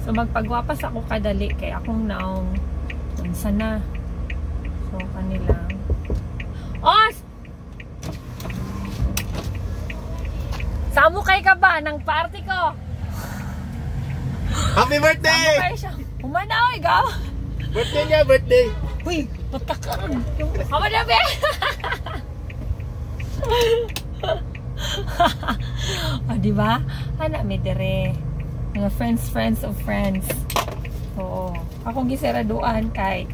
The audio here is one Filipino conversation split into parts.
So magpagwapas ako kadali kay akong naong unsa na. So kanilang Os! Samo kay ka ba ng party ko? Happy birthday! Samo kay siya. Umanaw ikaw. Birthday niya, birthday. Uy, patakaron. Hama na be. O diba? Ana mi dire. Mga friends of friends. Oo. Ako giseraduan kay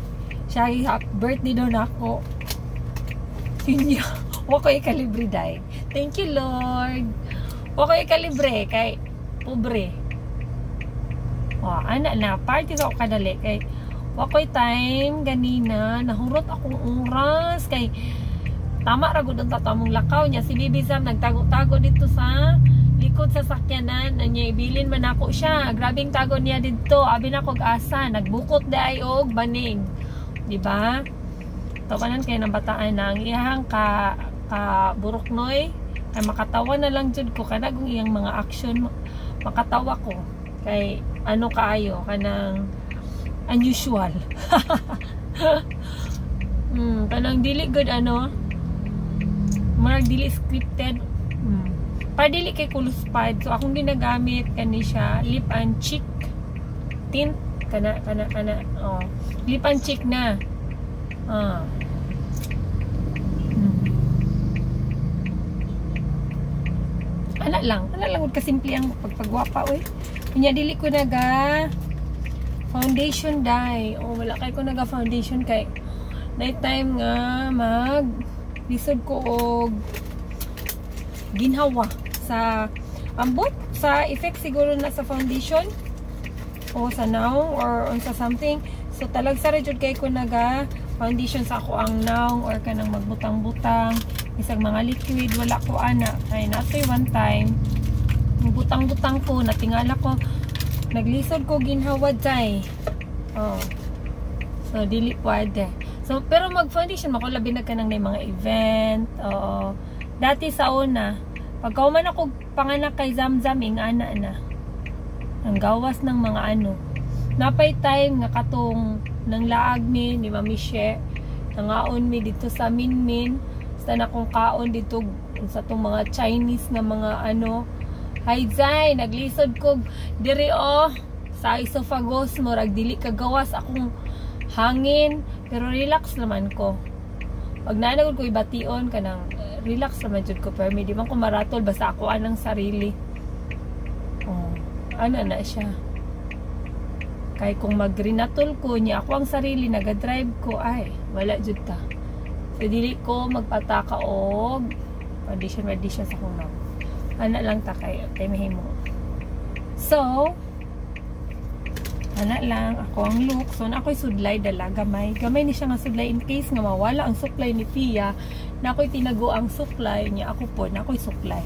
siya birthday doon ako. Sinya. Wako ikalibre day. Thank you Lord. Wako ikalibre kay pobre. O, ana na party sa ako kadali kay wakoy time ganina nahurot akong oras kay tama ra gud ang tatamong lakaw niya si Bibi Sam nagtago-tago dito sa likod sa sakyanan anya ibilin man ako siya grabing tago niya dito abi na kog asa nagbukot day og banig di ba tawanan kay nang bataan na ang iyang ka buroknoy ay makatawa na lang jud ko kana kung iyang mga action makatawa ko kay ano kaayo kanang unusual. Kanang dili good ano. Marag dili scripted. Pa dili kay kuluspad. So akong ginagamit kani siya lip and cheek tint kana. Oh. Lip and cheek na. Ana lang gud kasimple ang pagpagwapa oy. Kunya dili ko naga foundation dye. Oh, wala kay ko naga foundation kay night time nga mag lisod ko og ginhawa sa ambot sa effect siguro na sa foundation o sa now or on sa something. So talag sa jud kay ko naga foundation sa ako ang now or kanang magbutang-butang isang mga liquid wala ko ana kay natoy one time butang-butang ko natingala ko naglisod ko ginhawa day. Oh. So dili pwede. So pero mag foundation mako labi na kanang mga event. Oo. Dati sa una, pagka man ako panganak kay Zamzam ing ana na. Ang gawas ng mga ano. Napay time nga katong nang laag ni Mamishe. Nangaon mi dito sa Minmin. Sa nakong kaon dito sa tong mga Chinese na mga ano Hi Zay, naglisod ko diri sa esophagus mo rag dili kagawas akong hangin pero relax naman ko. Pag nanagod ko ibation kanang relax naman jud ko pero di man ko maratol basta ako anang sarili. Oh, ana na siya. Kay kung magrinatol ko niya ako ang sarili naga-drive ko ay wala jud ta. So dili ko magpataka og audition sa kuno. Ana lang ta kay mahimo. So ana lang ako ang look. So na ako'y sudlay dala gamay ni siya nga sudlay in case nga mawala ang supply ni Pia na ako'y tinago ang supply niya ako po na ako'y supply.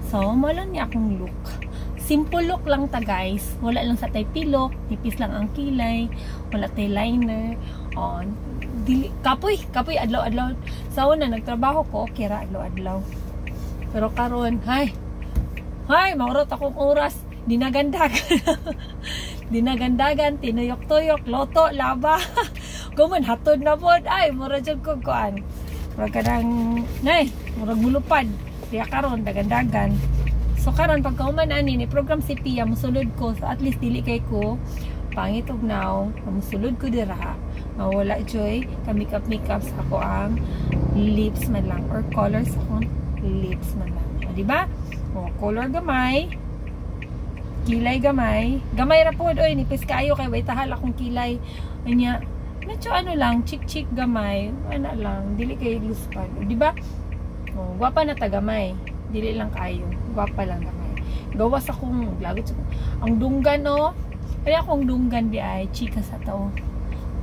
So wala niya akong look. Simple look lang ta guys. Wala lang sa tay pilok, nipis lang ang kilay, wala tay liner. On dili kapoy adlaw-adlaw. Sa una nagtrabaho ko okay ra adlaw-adlaw. Pero karon Hay, maurot akong oras. Dinagandagan, tinuyok-tuyok, loto, laba. Guman, hatod na po. Ay, mura dyan ko kuan. Mura ka ng, murag mulupad. Kaya karon dagandagan. So karon pagkauman ani ni program si Pia, musulod ko. So at least dili kay ko. Pangit og now, musulod ko dira. Mawala joy, ka-makeup sa ako ang lips man lang. Or colors akong lips man lang. O, diba? O, color gamay, kilay gamay ra po oy nipis kaayo kay way tahal akong kilay anya medyo ano lang chick gamay ana lang dili kay luspad di ba oh gwapa na ta gamay dili lang kaayo gwapa lang gamay gawas akong lagot ang dunggan kaya akong dunggan di ay chika sa tao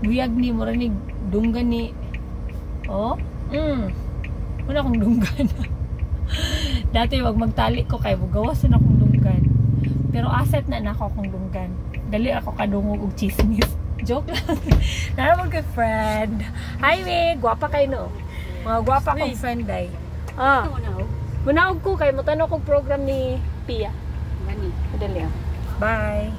buyag ni mo ranig dunggan ni wala akong dunggan. Dati wag magtali ko kay bugawas na akong dunggan. Pero asset na nako akong dunggan. Dali ako kadungog og chismis. Joke lang. Naramon kay friend. Hi we, gwapa kay no. Mga gwapa kong friend day. Munaog ko kay mo tanong kog program ni Pia. Gani. Dali. Bye.